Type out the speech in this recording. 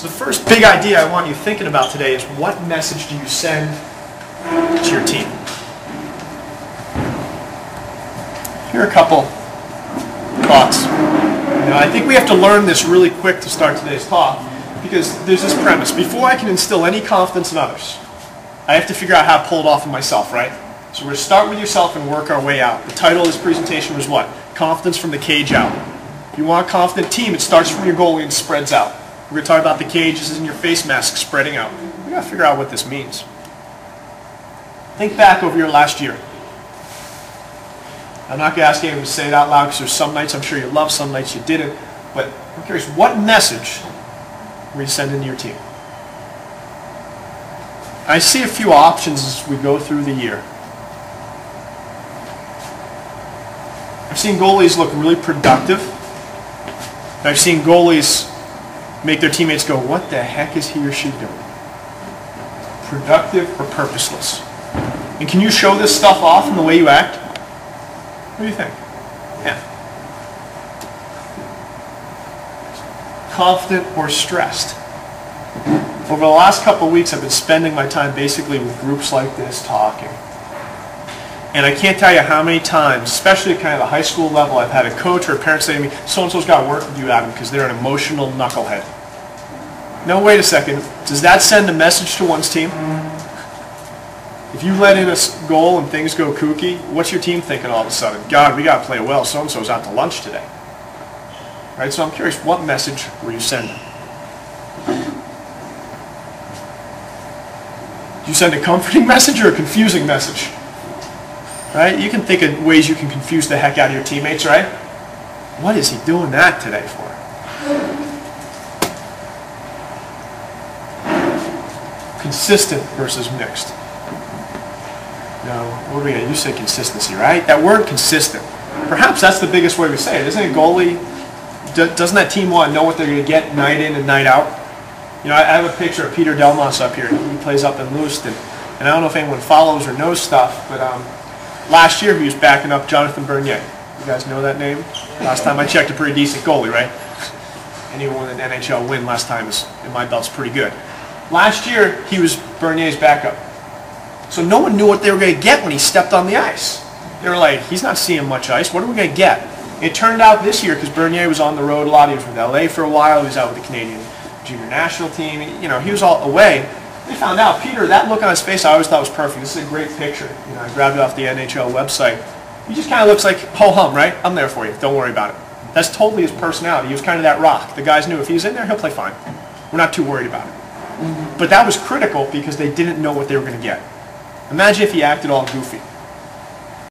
So the first big idea I want you thinking about today is what message do you send to your team? Here are a couple thoughts. I think we have to learn this really quick to start today's talk because there's this premise. Before I can instill any confidence in others, I have to figure out how to pull it off in myself, right? So we're going to start with yourself and work our way out. The title of this presentation was what? Confidence from the cage out. If you want a confident team, it starts from your goalie and spreads out. We're going to talk about the cages and your face mask spreading out. We've got to figure out what this means. Think back over your last year. I'm not going to ask anyone to say it out loud because there's some nights I'm sure you loved, some nights you didn't. But I'm curious, what message were you sending to your team? I see a few options as we go through the year. I've seen goalies look really productive. I've seen goalies make their teammates go, what the heck is he or she doing? Productive or purposeless? And can you show this stuff off in the way you act? What do you think? Yeah. Confident or stressed? Over the last couple of weeks, I've been spending my time basically with groups like this talking. And I can't tell you how many times, especially at kind of the high school level, I've had a coach or a parent say to me, so-and-so's got work to do, Adam, because they're an emotional knucklehead. No, wait a second. Does that send a message to one's team? If you let in a goal and things go kooky, what's your team thinking all of a sudden? God, we got to play well. So-and-so's out to lunch today. Right? So I'm curious, what message were you sending? Do you send a comforting message or a confusing message? Right? You can think of ways you can confuse the heck out of your teammates, right? What is he doing that today for? Consistent versus mixed. Now, what are we going to use? Say consistency, right? That word consistent. Perhaps that's the biggest way we say it. Isn't it goalie? Doesn't that team want to know what they're going to get night in and night out? You know, I have a picture of Peter Delmas up here. He plays up in Lewiston. And I don't know if anyone follows or knows stuff, but last year he was backing up Jonathan Bernier. You guys know that name? Last time I checked, a pretty decent goalie, right? Anyone in the NHL win last time is, in my belt's pretty good. Last year, he was Bernier's backup. So no one knew what they were going to get when he stepped on the ice. They were like, he's not seeing much ice. What are we going to get? It turned out this year, because Bernier was on the road a lot. He was with LA for a while. He was out with the Canadian junior national team. You know, he was all away. They found out, Peter, that look on his face I always thought was perfect. This is a great picture. You know, I grabbed it off the NHL website. He just kind of looks like, ho-hum, right? I'm there for you. Don't worry about it. That's totally his personality. He was kind of that rock. The guys knew if he was in there, he'll play fine. We're not too worried about it. But that was critical because they didn't know what they were going to get. Imagine if he acted all goofy.